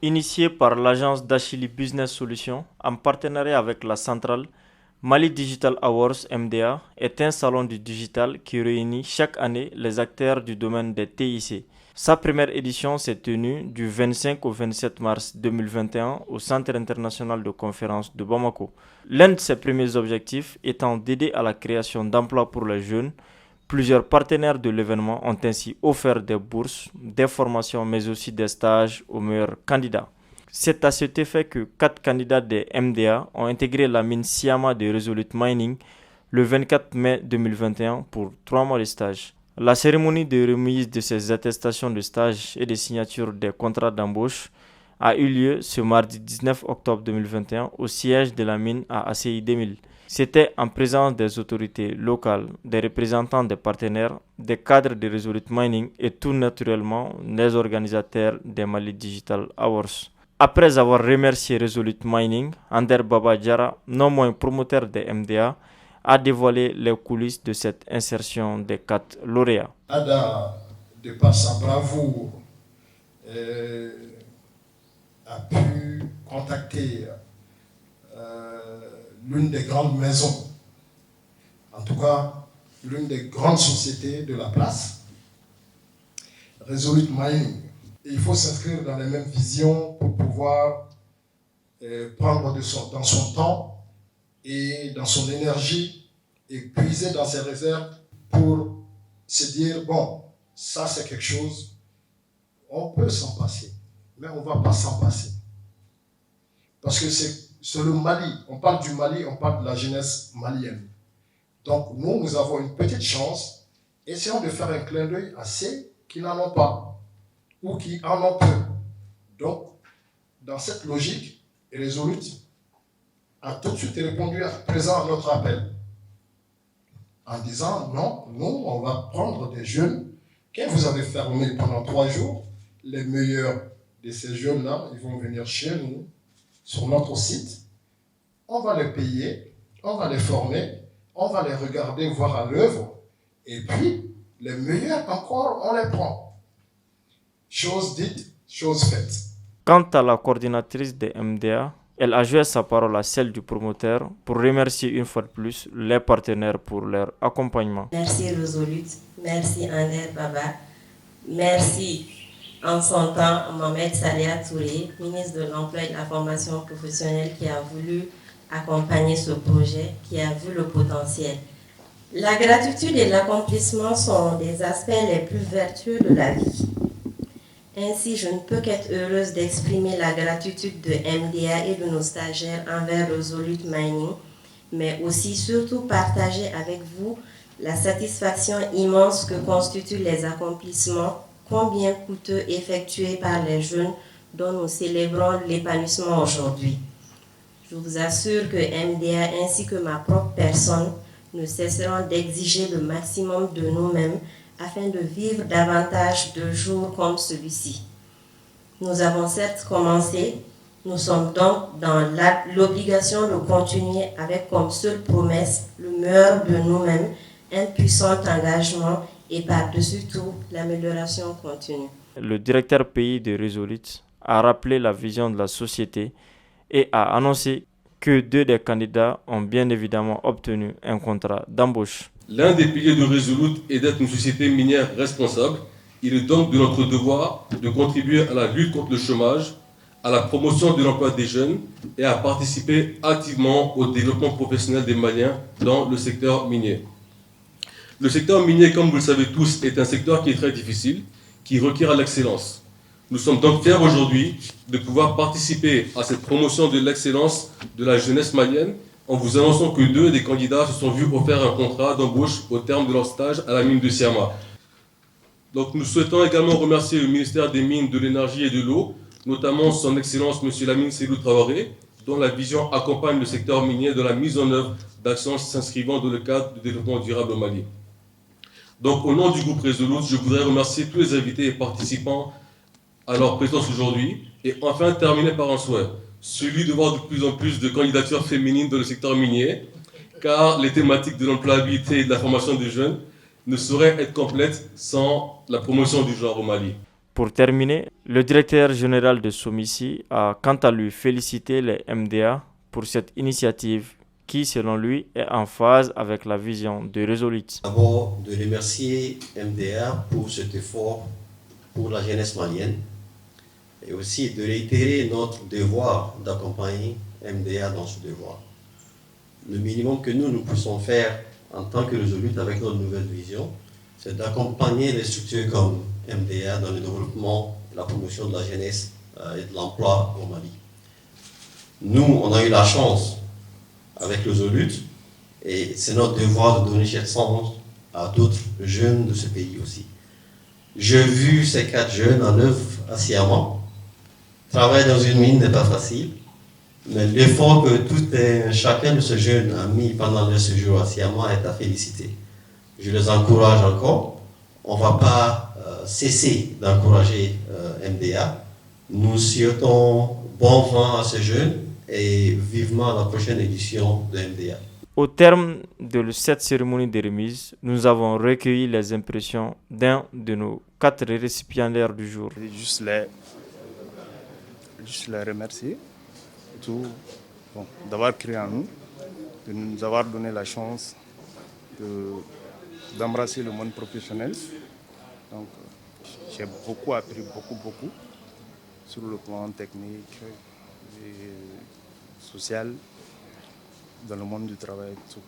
Initié par l'agence d'Achille Business Solutions en partenariat avec la centrale, Mali Digital Awards MDA est un salon du digital qui réunit chaque année les acteurs du domaine des TIC. Sa première édition s'est tenue du 25 au 27 mars 2021 au Centre international de conférences de Bamako. L'un de ses premiers objectifs étant d'aider à la création d'emplois pour les jeunes. Plusieurs partenaires de l'événement ont ainsi offert des bourses, des formations mais aussi des stages aux meilleurs candidats. C'est à cet effet que 4 candidats des MDA ont intégré la mine Siama de Resolute Mining le 24 mai 2021 pour 3 mois de stage. La cérémonie de remise de ces attestations de stage et de signature des contrats d'embauche a eu lieu ce mardi 19 octobre 2021 au siège de la mine à ACI 2000. C'était en présence des autorités locales, des représentants des partenaires, des cadres de Resolute Mining et tout naturellement les organisateurs des Mali Digital Awards. Après avoir remercié Resolute Mining, Ander Baba Diarra, non moins promoteur des MDA, a dévoilé les coulisses de cette insertion des 4 lauréats. Ada, de par sa bravoure, a pu contacter l'une des grandes maisons, en tout cas l'une des grandes sociétés de la place, Resolute Mining. Et il faut s'inscrire dans les mêmes visions pour pouvoir prendre dans son temps et dans son énergie et puiser dans ses réserves pour se dire, bon, ça c'est quelque chose, on peut s'en passer, mais on ne va pas s'en passer. Parce que c'est le Mali, on parle du Mali, on parle de la jeunesse malienne. Donc nous avons une petite chance, essayons de faire un clin d'œil à ceux qui n'en ont pas ou qui en ont peu. Donc, dans cette logique, Resolute a tout de suite répondu présent à notre appel en disant, non, nous, on va prendre des jeunes que vous avez formés pendant 3 jours. Les meilleurs de ces jeunes-là, ils vont venir chez nous, sur notre site. On va les payer, on va les former, on va les regarder, voir à l'œuvre. Et puis, les meilleurs encore, on les prend. Chose dite, chose faite. Quant à la coordinatrice des MDA, elle a joué sa parole à celle du promoteur pour remercier une fois de plus les partenaires pour leur accompagnement. Merci Resolute, merci Ander Baba, merci en son temps Mohamed Salia Touré, ministre de l'Emploi et de la Formation professionnelle qui a voulu accompagner ce projet, qui a vu le potentiel. La gratitude et l'accomplissement sont des aspects les plus vertueux de la vie. Ainsi, je ne peux qu'être heureuse d'exprimer la gratitude de MDA et de nos stagiaires envers Resolute Mining, mais aussi surtout partager avec vous la satisfaction immense que constituent les accomplissements, combien coûteux effectués par les jeunes dont nous célébrons l'épanouissement aujourd'hui. Je vous assure que MDA ainsi que ma propre personne ne cesseront d'exiger le maximum de nous-mêmes afin de vivre davantage de jours comme celui-ci. Nous avons certes commencé, nous sommes donc dans l'obligation de continuer avec comme seule promesse le meilleur de nous-mêmes, un puissant engagement et par-dessus tout l'amélioration continue. Le directeur pays de Resolute a rappelé la vision de la société et a annoncé que 2 des candidats ont bien évidemment obtenu un contrat d'embauche. L'un des piliers de Resolute est d'être une société minière responsable. Il est donc de notre devoir de contribuer à la lutte contre le chômage, à la promotion de l'emploi des jeunes et à participer activement au développement professionnel des Maliens dans le secteur minier. Le secteur minier, comme vous le savez tous, est un secteur qui est très difficile, qui requiert l'excellence. Nous sommes donc fiers aujourd'hui de pouvoir participer à cette promotion de l'excellence de la jeunesse malienne en vous annonçant que 2 des candidats se sont vus offrir un contrat d'embauche au terme de leur stage à la mine de Siama. Donc nous souhaitons également remercier le ministère des Mines, de l'Énergie et de l'Eau, notamment son Excellence M. Lamine Seydou Traoré, dont la vision accompagne le secteur minier dans la mise en œuvre d'actions s'inscrivant dans le cadre du développement durable au Mali. Donc au nom du groupe Resolute, je voudrais remercier tous les invités et participants à leur présence aujourd'hui et enfin terminer par un souhait, celui de voir de plus en plus de candidatures féminines dans le secteur minier, car les thématiques de l'employabilité et de la formation des jeunes ne sauraient être complètes sans la promotion du genre au Mali. Pour terminer, le directeur général de SOMICI a quant à lui félicité les MDA pour cette initiative qui, selon lui, est en phase avec la vision de Resolute. D'abord, de remercier MDA pour cet effort pour la jeunesse malienne et aussi de réitérer notre devoir d'accompagner MDA dans ce devoir. Le minimum que nous puissions faire en tant que Resolute avec notre nouvelle vision, c'est d'accompagner les structures comme MDA dans le développement et la promotion de la jeunesse et de l'emploi au Mali. Nous, on a eu la chance avec Resolute et c'est notre devoir de donner cette chance à d'autres jeunes de ce pays aussi. J'ai vu ces 4 jeunes en œuvre à Siaman. Travailler dans une mine n'est pas facile, mais l'effort que chacun de ces jeunes a mis pendant leur séjour à Siaman est à féliciter. Je les encourage encore. On ne va pas cesser d'encourager MDA. Nous souhaitons bon vent à ces jeunes et vivement à la prochaine édition de MDA. Au terme de cette cérémonie de remise, nous avons recueilli les impressions d'un de nos 4 récipiendaires du jour. Juste les remercier d'avoir cru en nous, de nous avoir donné la chance d'embrasser le monde professionnel. Donc, j'ai beaucoup appris, beaucoup, sur le plan technique et social, dans le monde du travail. Tout.